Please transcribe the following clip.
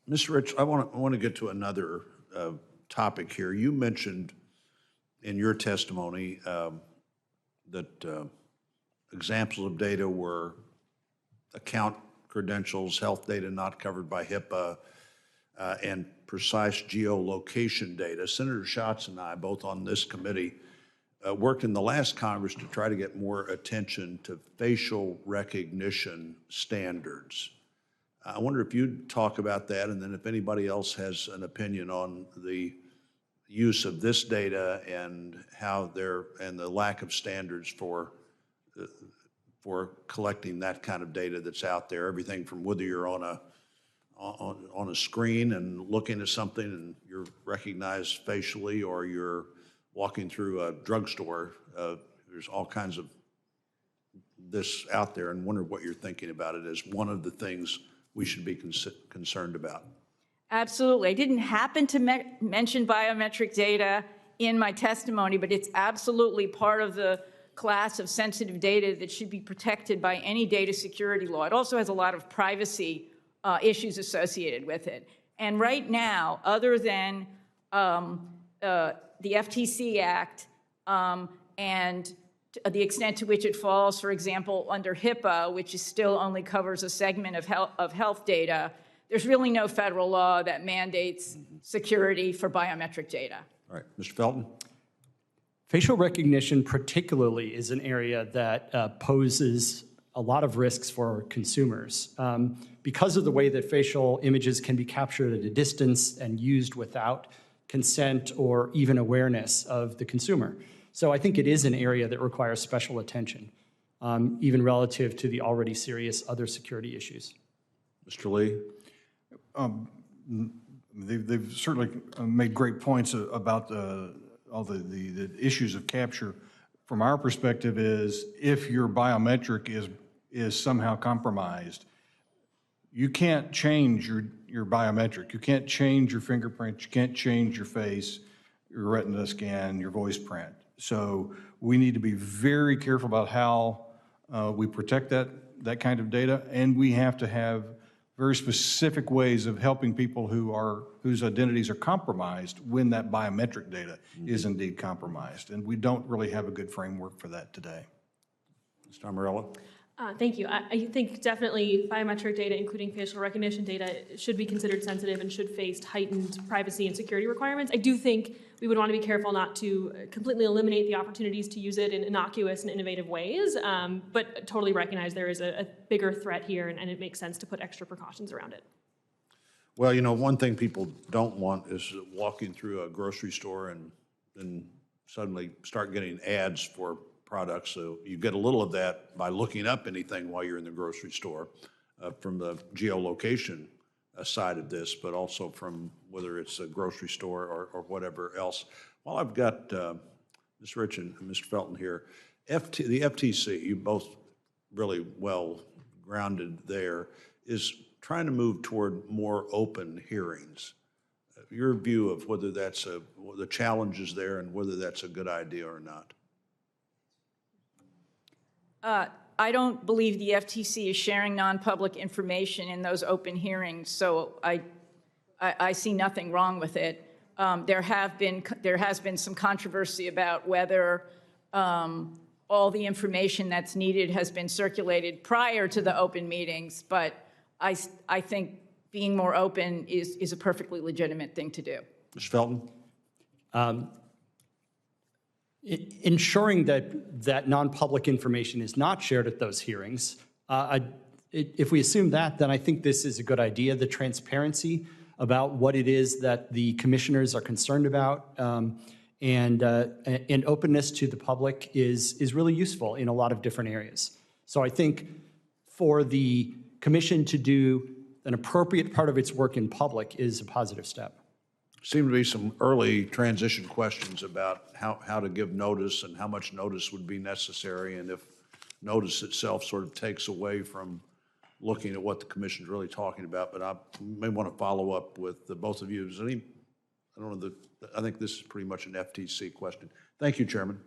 Mr. Rich, I want to get to another topic here. You mentioned in your testimony that examples of data were account credentials, health data not covered by HIPAA, and precise geolocation data. Senator Schatz and I, both on this committee, worked in the last Congress to try to get more attention to facial recognition standards. I wonder if you'd talk about that, and then if anybody else has an opinion on the use of this data and how and the lack of standards for collecting that kind of data that's out there. Everything from whether you're on a screen and looking at something and you're recognized facially, or you're walking through a drugstore. There's all kinds of this out there, and wonder what you're thinking about it as one of the things we should be concerned about. Absolutely. I didn't happen to mention biometric data in my testimony, but it's absolutely part of the class of sensitive data that should be protected by any data security law. It also has a lot of privacy issues associated with it. And right now, other than the FTC Act and the extent to which it falls, for example, under HIPAA, which still only covers a segment of health data, there's really no federal law that mandates security for biometric data. All right, Mr. Felton? Facial recognition particularly is an area that poses a lot of risks for consumers. Because of the way that facial images can be captured at a distance and used without consent or even awareness of the consumer. So I think it is an area that requires special attention, even relative to the already serious other security issues. Mr. Lee? They've certainly made great points about all the issues of capture. From our perspective is, if your biometric is somehow compromised, you can't change your biometric. You can't change your fingerprint. You can't change your face, your retina scan, your voice print. So we need to be very careful about how we protect that kind of data, and we have to have very specific ways of helping people whose identities are compromised when that biometric data is indeed compromised. And we don't really have a good framework for that today. Mr. Amarella? Thank you. I think definitely biometric data, including facial recognition data, should be considered sensitive and should face heightened privacy and security requirements. I do think we would want to be careful not to completely eliminate the opportunities to use it in innocuous and innovative ways, but totally recognize there is a bigger threat here, and it makes sense to put extra precautions around it. Well, you know, one thing people don't want is walking through a grocery store and then suddenly start getting ads for products. So you get a little of that by looking up anything while you're in the grocery store, from the geolocation side of this, but also from whether it's a grocery store or whatever else. While I've got Ms. Rich and Mr. Felton here, the FTC, you both really well grounded there, is trying to move toward more open hearings. Your view of whether that's the challenges there and whether that's a good idea or not. I don't believe the FTC is sharing non-public information in those open hearings, so I see nothing wrong with it. There has been some controversy about whether all the information that's needed has been circulated prior to the open meetings, but I think being more open is a perfectly legitimate thing to do. Mr. Felton? Ensuring that non-public information is not shared at those hearings, if we assume that, then I think this is a good idea. The transparency about what it is that the commissioners are concerned about and openness to the public is really useful in a lot of different areas. So I think for the commission to do an appropriate part of its work in public is a positive step. Seem to be some early transition questions about how to give notice and how much notice would be necessary, and if notice itself sort of takes away from looking at what the commission's really talking about. But I may want to follow up with both of you. I don't know, I think this is pretty much an FTC question. Thank you, Chairman.